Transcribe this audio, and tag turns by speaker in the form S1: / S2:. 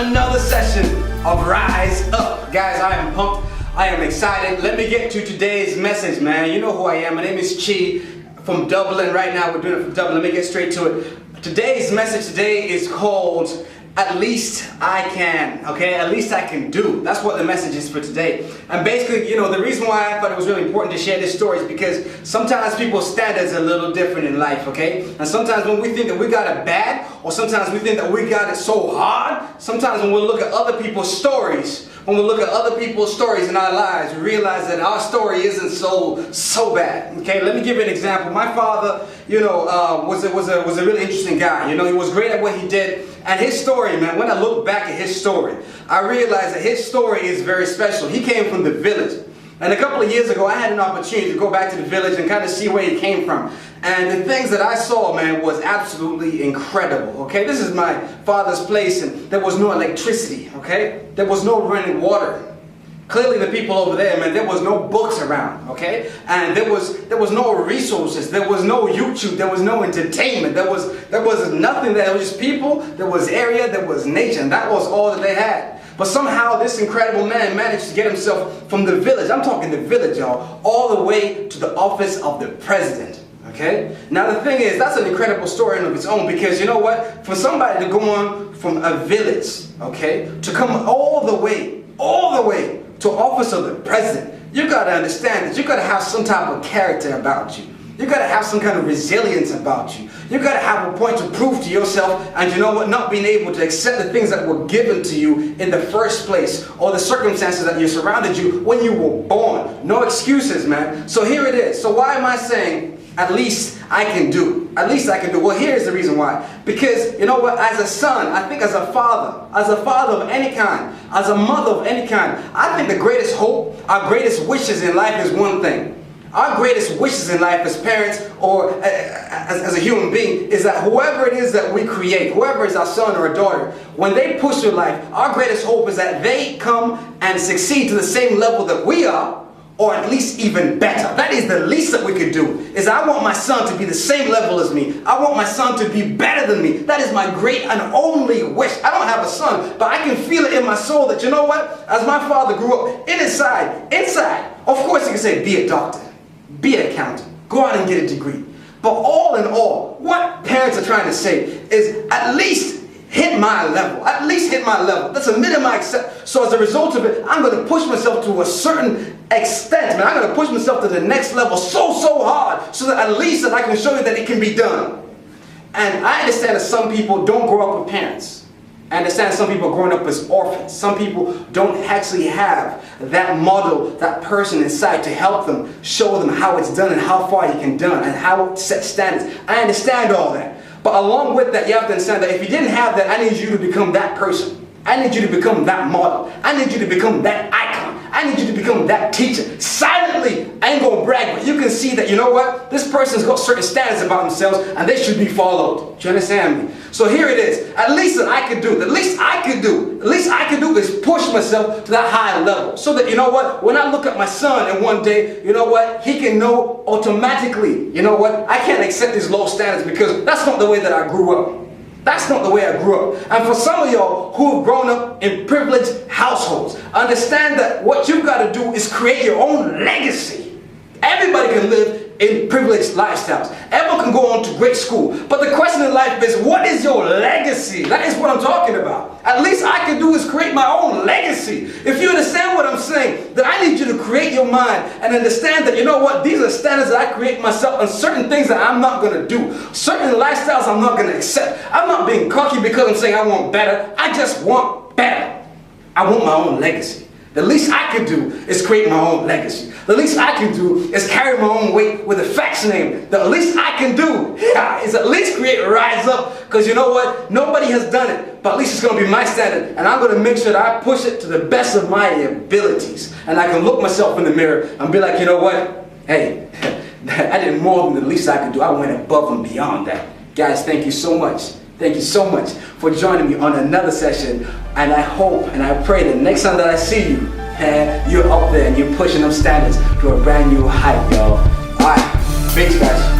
S1: another session of Rise Up. Guys, I am pumped. I am excited. Let me get to today's message, man. You know who I am. My name is Chi from Dublin. Right now, we're doing it from Dublin. Let me get straight to it. Today's message today is called At Least I Can, okay? At least I can do. That's what the message is for today. And basically, you know, the reason why I thought it was really important to share this story is because sometimes people's standards are a little different in life, okay? And sometimes when we think that we got it bad, or sometimes we think that we got it so hard, sometimes when we look at other people's stories, in our lives, we realize that our story isn't so bad. Okay, let me give you an example. My father, you know, was a really interesting guy. You know, he was great at what he did. And his story, man, when I look back at his story, I realized that his story is very special. He came from the village. And a couple of years ago, I had an opportunity to go back to the village and kind of see where he came from. And the things that I saw, man, was absolutely incredible, okay? This is my father's place, and there was no electricity, okay? There was no running water. Clearly the people over there, man, there was no books around, okay? And there was no resources, there was no YouTube, there was no entertainment, there was nothing there. There was just people, there was area, there was nature, and that was all that they had. But somehow this incredible man managed to get himself from the village, I'm talking the village, y'all, all the way to the office of the president. Okay? Now the thing is, that's an incredible story in of its own, because you know what? For somebody to go on from a village, okay, to come all the way to office of the president, you gotta understand that you gotta have some type of character about you. You gotta have some kind of resilience about you. You gotta have a point to prove to yourself, and you know what, not being able to accept the things that were given to you in the first place, or the circumstances that you surrounded you when you were born. No excuses, man. So here it is. So why am I saying, at least I can do? At least I can do. Well, here's the reason why. Because, you know what, as a son, I think as a father of any kind, as a mother of any kind, I think the greatest hope, our greatest wishes in life is one thing. Our greatest wishes in life as parents or as a human being is that whoever it is that we create, whoever is our son or a daughter, when they push through life, our greatest hope is that they come and succeed to the same level that we are, or at least even better. That is the least that we could do. Is I want my son to be the same level as me. I want my son to be better than me. That is my great and only wish. I don't have a son, but I can feel it in my soul that, you know what? As my father grew up, inside, of course you can say, be a doctor, be an accountant, go out and get a degree. But all in all, what parents are trying to say is at least hit my level. At least hit my level. That's a minimum I accept. So as a result of it, I'm going to push myself to a certain extent, man. I'm going to push myself to the next level so hard, so that at least that I can show you that it can be done. And I understand that some people don't grow up with parents. I understand some people are growing up as orphans. Some people don't actually have that model, that person inside to help them, show them how it's done and how far you can done and how to set standards. I understand all that. But along with that, you have to understand that if you didn't have that, I need you to become that person. I need you to become that model. I need you to become that icon. I need you to become that teacher. Silently, I ain't gonna brag, but you can see that, you know what? This person's got certain standards about themselves and they should be followed. Do you understand me? So here it is. At least that I could do. The least I could do. The least I could do is push myself to that higher level. So that, you know what? When I look at my son and one day, you know what? He can know automatically, you know what? I can't accept these low standards because that's not the way that I grew up. That's not the way I grew up. And for some of y'all who have grown up in privileged households, understand that what you've got to do is create your own legacy. Everybody can live in privileged lifestyles. Everyone can go on to great school. But the question in life is, what is your legacy? That is what I'm talking about. At least I can do is create my own legacy. If you understand what I'm saying, then I need you to create your mind and understand that, you know what, these are standards that I create myself, and certain things that I'm not going to do. Certain lifestyles I'm not going to accept. I'm not being cocky because I'm saying I want better. I just want better. I want my own legacy. The least I can do is create my own legacy. The least I can do is carry my own weight with a Fatch name. The least I can do is at least create Rise Up, because you know what? Nobody has done it, but at least it's going to be my standard, and I'm going to make sure that I push it to the best of my abilities. And I can look myself in the mirror and be like, you know what? Hey, I did more than the least I could do. I went above and beyond that. Guys, thank you so much. Thank you so much for joining me on another session, and I hope and I pray that next time that I see you, you're up there and you're pushing them standards to a brand new height, y'all. Alright, thanks guys.